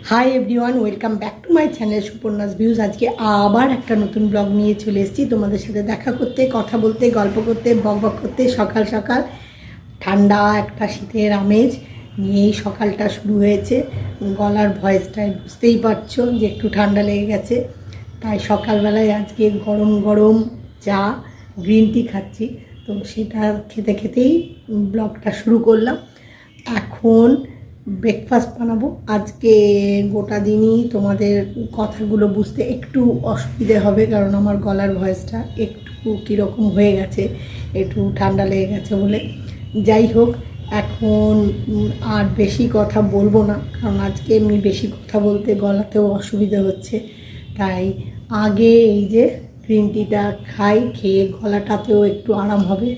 Hi everyone, welcome back to my channel Suparna's views. আজকে আবার একটা নতুন ব্লগ নিয়ে চলে এসেছি তোমাদের সাথে দেখা করতে, কথা বলতে, গল্প করতে, বক বক করতে। সকাল সকাল ঠান্ডা একটা শীতের আমেজ নিয়েই সকালটা শুরু হয়েছে। গলার ভয়েসটায় বুঝতেই পারছো যে একটু ঠান্ডা লেগে গেছে, তাই সকালবেলায় আজকে গরম গরম চা, গ্রিন টি খাচ্ছি। তো সেটা খেতে খেতেই ব্লগটা শুরু করলাম। এখন ব্রেকফাস্ট বানাবো। আজকে গোটা দিনই তোমাদের কথাগুলো বুঝতে একটু অসুবিধে হবে, কারণ আমার গলার ভয়েসটা একটু কীরকম হয়ে গেছে, একটু ঠান্ডা লেগে গেছে বলে। যাই হোক, এখন আর বেশি কথা বলবো না, কারণ আজকে এমনি বেশি কথা বলতে গলাতেও অসুবিধা হচ্ছে। তাই আগে এই যে গ্রিন টিটা খাই, খেয়ে গলাটাতেও একটু আরাম হবে।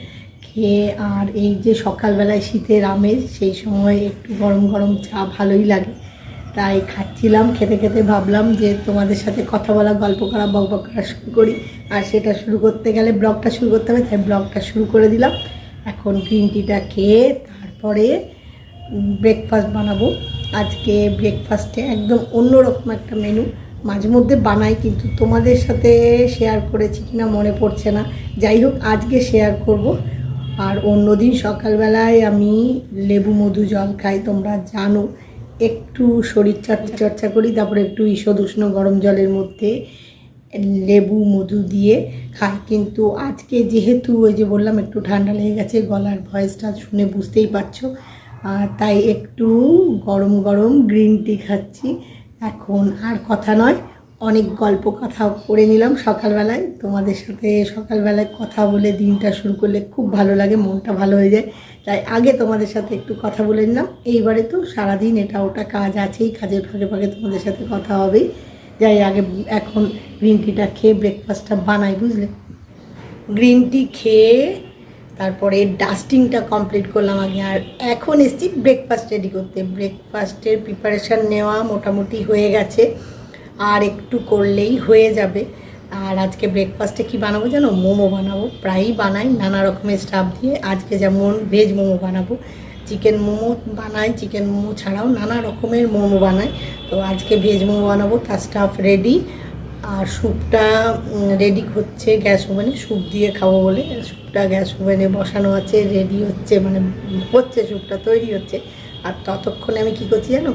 আর এই যে সকালবেলায় শীতের আমেজ, সেই সময় একটু গরম গরম চা ভালোই লাগে, তাই খাচ্ছিলাম। খেতে খেতে ভাবলাম যে তোমাদের সাথে কথা বলা, গল্প করা, বকবক করা শুরু করি। আর সেটা শুরু করতে গেলে ব্লগটা শুরু করতে হবে, তাই ব্লগটা শুরু করে দিলাম। এখন গ্রিন টিটা খেয়ে তারপরে ব্রেকফাস্ট বানাবো। আজকে ব্রেকফাস্টে একদম অন্যরকম একটা মেনু। মাঝে মধ্যে বানাই, কিন্তু তোমাদের সাথে শেয়ার করেছি কিনা মনে পড়ছে না। যাই হোক, আজকে শেয়ার করব। আর অন্যদিন সকালবেলায় আমি লেবু মধু জল খাই, তোমরা জানো। একটু শরীর চর্চা করি, তারপরে একটু ঈষদ উষ্ণ গরম জলের মধ্যে লেবু মধু দিয়ে খাই। কিন্তু আজকে যেহেতু ওই যে বললাম একটু ঠান্ডা লেগে গেছে, গলার ভয়েসটা শুনে বুঝতেই পারছো, তাই একটু গরম গরম গ্রিন টি খাচ্ছি। এখন আর কথা নয়, অনেক গল্প কথা করে নিলাম সকালবেলায়। তোমাদের সাথে সকালবেলায় কথা বলে দিনটা শুরু করলে খুব ভালো লাগে, মনটা ভালো হয়ে যায়। তাই আগে তোমাদের সাথে একটু কথা বলে নিলাম। এইবারে তো সারাদিন এটা ওটা কাজ আছেই, কাজের ফাঁকে ফাঁকে তোমাদের সাথে কথা হবেই। যাই আগে এখন গ্রিন টিটা খেয়ে ব্রেকফাস্টটা বানাই, বুঝলে। গ্রিন টি খেয়ে তারপরে ডাস্টিংটা কমপ্লিট করলাম আগে, আর এখন এসেছি ব্রেকফাস্ট রেডি করতে। ব্রেকফাস্টের প্রিপারেশান নেওয়া মোটামুটি হয়ে গেছে, আর একটু করলেই হয়ে যাবে। আর আজকে ব্রেকফাস্টে কি বানাবো জানো? মোমো বানাবো। প্রায়ই বানাই নানা রকমের স্টাফ দিয়ে। আজকে যেমন ভেজ মোমো বানাবো, চিকেন মোমো বানাই, চিকেন মোমো ছাড়াও নানা রকমের মোমো বানাই। তো আজকে ভেজ মোমো বানাবো, তার স্টাফ রেডি। আর স্যুপটা রেডি হচ্ছে গ্যাস ওভেনে, স্যুপ দিয়ে খাবো বলে স্যুপটা গ্যাস ওভেনে বসানো আছে, রেডি হচ্ছে, মানে হচ্ছে, স্যুপটা তৈরি হচ্ছে। আর ততক্ষণে আমি কি করছি জানো?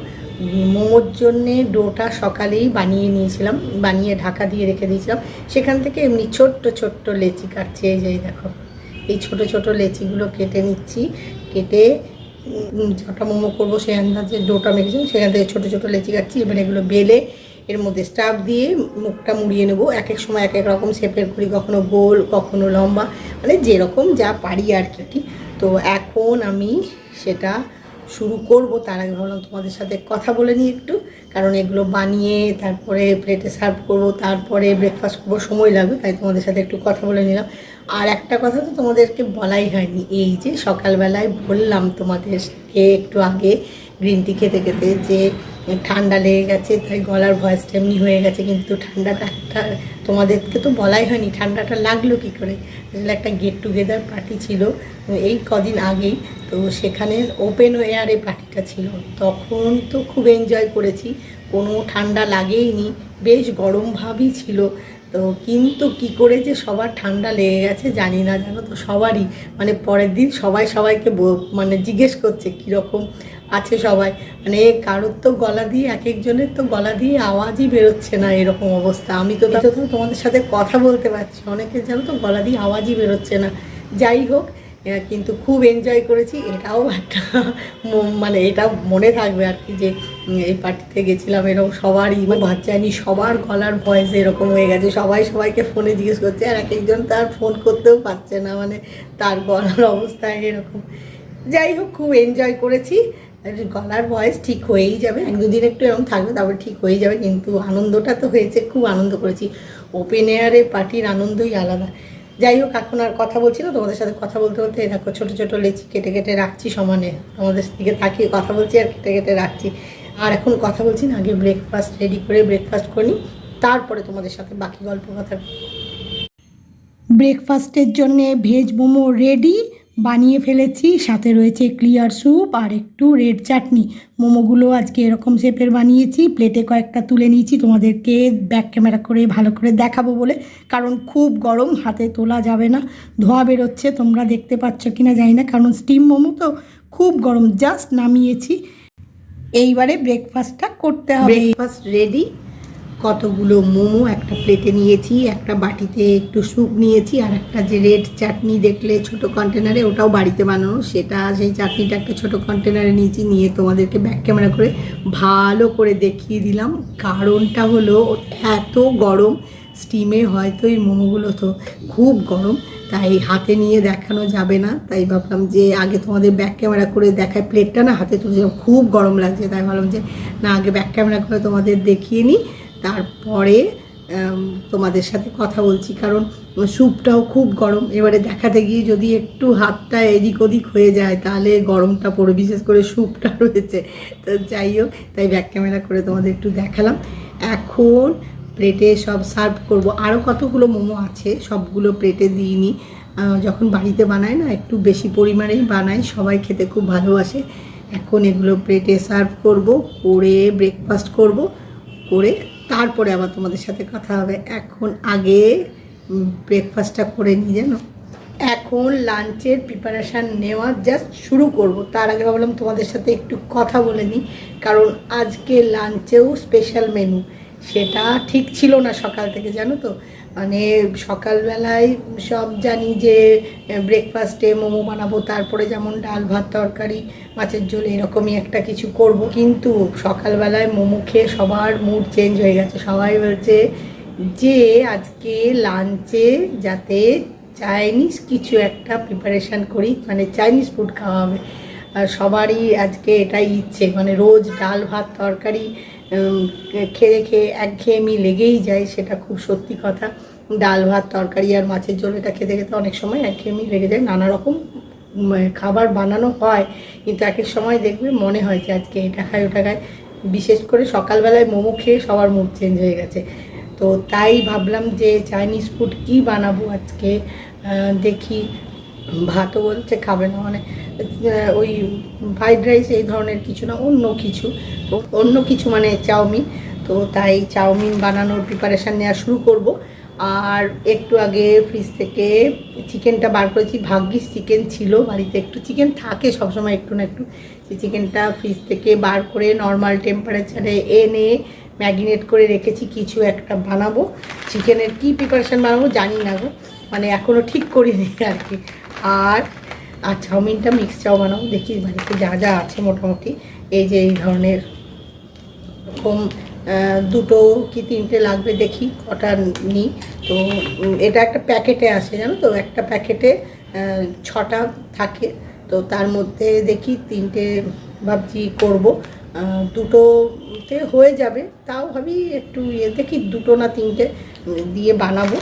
মোমোর জন্যে ডোটা সকালেই বানিয়ে নিয়েছিলাম, বানিয়ে ঢাকা দিয়ে রেখে দিয়েছিলাম। সেখান থেকে এমনি ছোট্ট ছোট্ট লেচি কাটছি। এই যে দেখো, এই ছোট ছোট লেচিগুলো কেটে নিচ্ছি। কেটে যটা মোমো করবো সেই আন্দাজে ডোটা মেখেছিলাম, সেখান থেকে ছোটো ছোটো লেচি কাটছি। এবার এগুলো বেলে এর মধ্যে স্টাফ দিয়ে মুখটা মুড়িয়ে নেবো। এক এক সময় এক এক রকম শেপের করি, কখনো গোল, কখনো লম্বা, মানে যেরকম যা পারি আর কি। তো এখন আমি সেটা শুরু করব। তার আগে ভাবলাম তোমাদের সাথে কথা বলে নিই একটু, কারণ এগুলো বানিয়ে তারপরে প্লেটে সার্ভ করবো, তারপরে ব্রেকফাস্ট করবো, সময় লাগবে। তাই তোমাদের সাথে একটু কথা বলে নিলাম। আর একটা কথা তো তোমাদেরকে বলাই হয়নি, এই যে সকালবেলায় বললাম তোমাদেরকে একটু আগে গ্রিন টি খেতে খেতে যে ঠান্ডা লেগে গেছে, তাই গলার ভয়েসটা এমনি হয়ে গেছে। কিন্তু ঠান্ডাটা একটা তোমাদেরকে তো বলাই হয়নি, ঠান্ডাটা লাগলো কী করে। আসলে একটা গেট টুগেদার পার্টি ছিল এই কদিন আগেই, তো সেখানে ওপেন এয়ারে পার্টিটা ছিল। তখন তো খুব এনজয় করেছি, কোনো ঠান্ডা লাগেইনি, বেশ গরমভাবই ছিল। তো কিন্তু কি করে যে সবার ঠান্ডা লেগে গেছে জানি না, জানো তো, সবারই। মানে পরের দিন সবাই সবাইকে মানে জিজ্ঞেস করছে কীরকম আছে সবাই। মানে কারোর তো গলা দিয়ে, এক একজনের তো গলা দিয়ে আওয়াজই বেরোচ্ছে না, এরকম অবস্থা। আমি তো তোমাদের সাথে কথা বলতে পারছি, অনেকের জানো তো গলা দিয়ে আওয়াজই বেরোচ্ছে না। যাই হোক, কিন্তু খুব এনজয় করেছি। এটাও একটা মানে এটা মনে থাকবে আর কি, যে এই পার্টিতে গেছিলাম। এরকম সবারই ভাত যায়নি, সবার গলার ভয়েস এরকম হয়ে গেছে, সবাই সবাইকে ফোনে জিজ্ঞেস করছে, আর এক একজন তার ফোন করতেও পারছে না, মানে তার গলার অবস্থায় এরকম। যাই হোক, খুব এনজয় করেছি। গলার ভয়েস ঠিক হয়েই যাবে, এক দুদিন একটু এরকম থাকবে, তারপরে ঠিক হয়ে যাবে। কিন্তু আনন্দটা তো হয়েছে, খুব আনন্দ করেছি। ওপেন এয়ারে পার্টির আনন্দই আলাদা। যাই হোক, এখন আর কথা বলছি না, তোমাদের সাথে কথা বলতে বলতে দেখো ছোটো ছোটো লেচি কেটে কেটে রাখছি সমানে, তোমাদের দিকে তাকিয়ে কথা বলছি আর কেটে কেটে রাখছি। আর এখন কথা বলছি না, আগে ব্রেকফাস্ট রেডি করে ব্রেকফাস্ট করি, তারপরে তোমাদের সাথে বাকি গল্প কথা। ব্রেকফাস্টের জন্যে ভেজ মোমো রেডি, বানিয়ে ফেলেছি, সাথে রয়েছে ক্লিয়ার স্যুপ আর একটু রেড চাটনি। মোমোগুলো আজকে এরকম শেপের বানিয়েছি, প্লেটে কয়েকটা তুলে নিয়েছি তোমাদেরকে ব্যাক ক্যামেরা করে ভালো করে দেখাবো বলে, কারণ খুব গরম, হাতে তোলা যাবে না, ধোঁয়া বেরোচ্ছে, তোমরা দেখতে পাচ্ছ কিনা জানি না, কারণ স্টিম মোমো তো খুব গরম। জাস্ট নামিয়েছি, এইবারে ব্রেকফাস্টটা করতে হবে। Breakfast ready. কতগুলো মোমো একটা প্লেটে নিয়েছি, একটা বাটিতে একটু স্যুপ নিয়েছি, আর একটা যে রেড চাটনি দেখলে ছোট কন্টেনারে, ওটাও বাড়িতে বানানো, সেটা সেই চাটনিটা একটা ছোট কন্টেনারে নিয়েছি, নিয়ে তোমাদেরকে ব্যাক ক্যামেরা করে ভালো করে দেখিয়ে দিলাম। কারণটা হলো এত গরম, স্টিমে হয়তো এই মোমোগুলো তো খুব গরম, তাই হাতে নিয়ে দেখানো যাবে না, তাই ভাবলাম যে আগে তোমাদের ব্যাক ক্যামেরা করে দেখায়। প্লেটটা না হাতে তুলছিলাম, খুব গরম লাগছে, তাই ভাবলাম যে না, আগে ব্যাক ক্যামেরা করে তোমাদের দেখিয়ে নিই, তারপরে তোমাদের সাথে কথা বলছি, কারণ স্যুপটাও খুব গরম। এবারে দেখাতে গিয়ে যদি একটু হাতটা এদিক ওদিক হয়ে যায় তাহলে গরমটা পড়ে, বিশেষ করে স্যুপটা রয়েছে, তো যাই হোক, তাই ব্যাক ক্যামেরা করে তোমাদের একটু দেখালাম। এখন প্লেটে সব সার্ভ করব। আরও কতগুলো মোমো আছে, সবগুলো প্লেটে দিইনি, যখন বাড়িতে বানাই না একটু বেশি পরিমাণেই বানাই, সবাই খেতে খুব ভালোবাসে। এখন এগুলো প্লেটে সার্ভ করব, করে ব্রেকফাস্ট করব, করে তারপরে আবার তোমাদের সাথে কথা হবে। এখন আগে ব্রেকফাস্টটা করে নিই, জানো, এখন লাঞ্চের প্রিপারেশান নেওয়া জাস্ট শুরু করব। তার আগে ভাবলাম তোমাদের সাথে একটু কথা বলে নিই, কারণ আজকে লাঞ্চেও স্পেশাল মেনু, সেটা ঠিক ছিল না সকাল থেকে, জানো তো, মানে সকালবেলায় সব জানি যে ব্রেকফাস্টে মোমো বানাবো, তারপরে যেমন ডাল ভাত তরকারি মাছের ঝোল এরকমই একটা কিছু করব, কিন্তু সকালবেলায় মোমো খেয়ে সবার মুড চেঞ্জ হয়ে গেছে। সবাই বলছে যে আজকে লাঞ্চে যাতে চাইনিজ কিছু একটা প্রিপারেশান করি, মানে চাইনিজ ফুড খাওয়া হবে। আর সবারই আজকে এটাই ইচ্ছে, মানে রোজ ডাল ভাত তরকারি খেয়ে খেয়ে একঘেয়েমি লেগেই যায়, সেটা খুব সত্যি কথা। ডাল ভাত তরকারি আর মাছের ঝোল এটা খেতে খেতে অনেক সময় একঘেয়েমি লেগে যায়। নানা রকম খাবার বানানো হয়, কিন্তু এক এক সময় দেখবে মনে হয় যে আজকে এটা খাই ওটা খাই। বিশেষ করে সকালবেলায় মোমো খেয়ে সবার মুড চেঞ্জ হয়ে গেছে, তো তাই ভাবলাম যে চাইনিজ ফুড কি বানাবো আজকে। দেখি, ভাতও বলছে খাবে না, মানে ওই ফ্রাইড রাইস এই ধরনের কিছু না, অন্য কিছু, তো অন্য কিছু মানে চাউমিন, তো তাই চাউমিন বানানোর প্রিপারেশান নেওয়া শুরু করব। আর একটু আগে ফ্রিজ থেকে চিকেনটা বার করেছি, ভাগ্যিস চিকেন ছিল বাড়িতে, একটু চিকেন থাকে সবসময় একটু না একটু, সেই চিকেনটা ফ্রিজ থেকে বার করে নর্মাল টেম্পারেচারে এনে ম্যাগিনেট করে রেখেছি, কিছু একটা বানাবো। চিকেনের কি প্রিপারেশান বানাবো জানি না গো, মানে এখনও ঠিক করিনি আর কি। আর চাউমিনটা মিক্স চাউ বানাবো, দেখি বাড়িতে যা যা আছে মোটামুটি, এই যে এই ধরনের এরকম দুটো কি তিনটে লাগবে, দেখি কটা নিই। তো এটা একটা প্যাকেটে আসে, জানো তো, একটা প্যাকেটে 6টা থাকে, তো তার মধ্যে দেখি তিনটে ভাবছি করব, দুটোতে হয়ে যাবে, তাও ভাবি একটু দেখি 2 না 3টে দিয়ে বানাবো,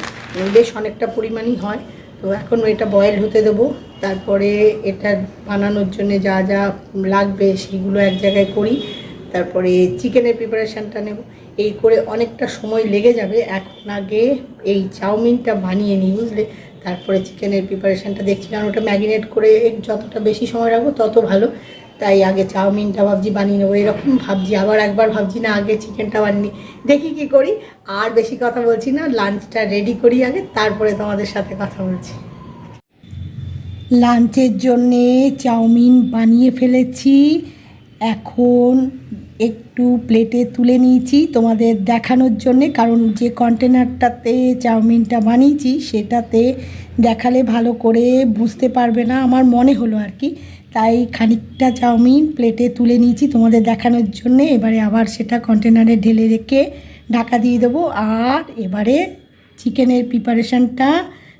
বেশ অনেকটা পরিমাণই হয়। তো এখন এটা বয়েল হতে দেবো, তারপরে এটা বানানোর জন্য যা যা লাগবে সেগুলো এক জায়গায় করি, তারপরে চিকেনের প্রিপারেশানটা নেব, এই করে অনেকটা সময় লেগে যাবে। এখন আগে এই চাউমিনটা বানিয়ে নিই, বুঝলে, তারপরে চিকেনের প্রিপারেশানটা দেখছি, কারণ ওটা ম্যাগিনেট করে যতটা বেশি সময় রাখবো তত ভালো, তাই আগে চাউমিনটা ভাবছি বানিয়ে নেবো, এরকম ভাবছি। আবার একবার ভাবছি না, আগে চিকেনটা বানিয়ে দেখি কি করি। আর বেশি কথা বলছি না, লাঞ্চটা রেডি করি আগে, তারপরে তোমাদের সাথে কথা বলছি। লাঞ্চের জন্যে চাউমিন বানিয়ে ফেলেছি, এখন একটু প্লেটে তুলে নিয়েছি তোমাদের দেখানোর জন্যে, কারণ যে কন্টেনারটাতে চাউমিনটা বানিয়েছি সেটাতে দেখালে ভালো করে বুঝতে পারবে না, আমার মনে হলো আর কি, তাই খানিকটা চাউমিন প্লেটে তুলে নিয়েছি তোমাদের দেখানোর জন্যে। এবারে আবার সেটা কন্টেনারে ঢেলে রেখে ঢাকা দিয়ে দেবো, আর এবারে চিকেনের প্রিপারেশানটা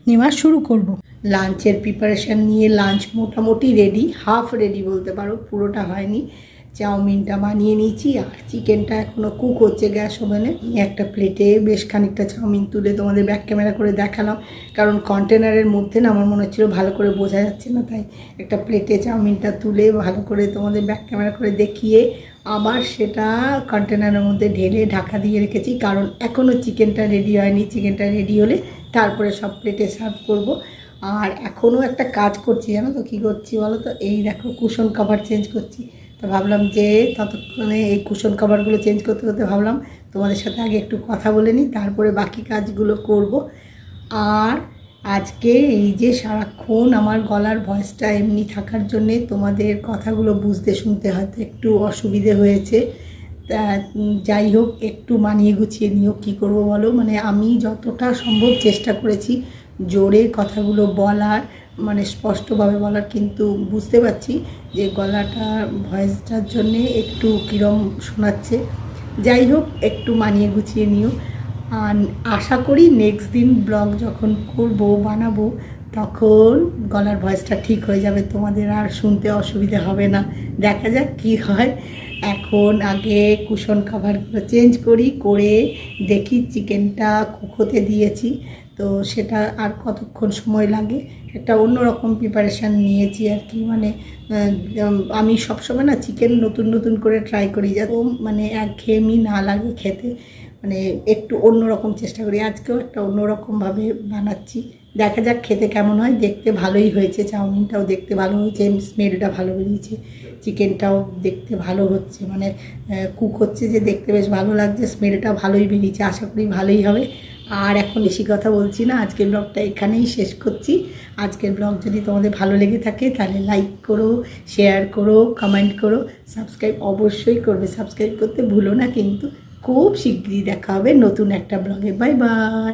নেওয়া শুরু করব। লাঞ্চের প্রিপারেশান নিয়ে লাঞ্চ মোটামুটি রেডি, হাফ রেডি বলতে পারো, পুরোটা হয়নি। চাউমিনটা বানিয়ে নিয়েছি, আর চিকেনটা এখনও কুক হচ্ছে গ্যাস ওভেনে। একটা প্লেটে বেশ খানিকটা চাউমিন তুলে তোমাদের ব্যাক ক্যামেরা করে দেখালাম, কারণ কন্টেনারের মধ্যে না আমার মনে হচ্ছিলো ভালো করে বোঝা যাচ্ছে না, তাই একটা প্লেটে চাউমিনটা তুলে ভালো করে তোমাদের ব্যাক ক্যামেরা করে দেখিয়ে আবার সেটা কন্টেনারের মধ্যে ঢেলে ঢাকা দিয়ে রেখেছি, কারণ এখনও চিকেনটা রেডি হয়নি। চিকেনটা রেডি হলে তারপরে সব প্লেটে সার্ভ করব। আর এখনও একটা কাজ করছি, জানো তো কী করছি বলো তো? এই দেখো কুশন কভার চেঞ্জ করছি। তো ভাবলাম যে ততক্ষণে এই কুশন কভারগুলো চেঞ্জ করতে করতে ভাবলাম তোমাদের সাথে আগে একটু কথা বলে নিই, তারপরে বাকি কাজগুলো করব। আর আজকে এই যে সারাক্ষণ আমার গলার ভয়েসটা এমনি থাকার জন্যে তোমাদের কথাগুলো বুঝতে শুনতে হয়তো একটু অসুবিধে হয়েছে। তা যাই হোক, একটু মানিয়ে গুছিয়ে নিও, কী করবো বলো। মানে আমি যতটা সম্ভব চেষ্টা করেছি জোরে কথাগুলো বলার, মানে স্পষ্টভাবে বলার, কিন্তু বুঝতে পারছি যে গলাটার ভয়েসটার জন্যে একটু কীরম শোনাচ্ছে। যাই হোক, একটু মানিয়ে গুছিয়ে নিও। আর আশা করি নেক্সট দিন ব্লগ যখন করব বানাবো তখন গলার ভয়েসটা ঠিক হয়ে যাবে, তোমাদের আর শুনতে অসুবিধা হবে না। দেখা যাক কি হয়। এখন আগে কুশন কভারগুলো চেঞ্জ করি, করে দেখি চিকেনটা কুক হতে দিয়েছি তো সেটা আর কতক্ষণ সময় লাগে। একটা অন্যরকম প্রিপারেশান নিয়েছি আর কি, মানে আমি সবসময় না চিকেন নতুন নতুন করে ট্রাই করি যাতে মানে একঘেয়েমি না লাগে খেতে, মানে একটু অন্যরকম চেষ্টা করি। আজকেও একটা অন্যরকমভাবে বানাচ্ছি, দেখা যাক খেতে কেমন হয়। দেখতে ভালোই হয়েছে, চাউমিনটাও দেখতে ভালো হয়েছে, স্মেলটা ভালো বেরিয়েছে, চিকেনটাও দেখতে ভালো হচ্ছে, মানে কুক হচ্ছে যে দেখতে বেশ ভালো লাগছে, স্মেলটা ভালোই বেরিয়েছে, আশা করি ভালোই হবে। আর এখন বেশি কথা বলছি না, আজকের ব্লগটা এখানেই শেষ করছি। আজকের ব্লগ যদি তোমাদের ভালো লেগে থাকে তাহলে লাইক করো, শেয়ার করো, কমেন্ট করো, সাবস্ক্রাইব অবশ্যই করবে, সাবস্ক্রাইব করতে ভুলো না কিন্তু। খুব শিগগিরই দেখা হবে নতুন একটা ব্লগে। Bye bye.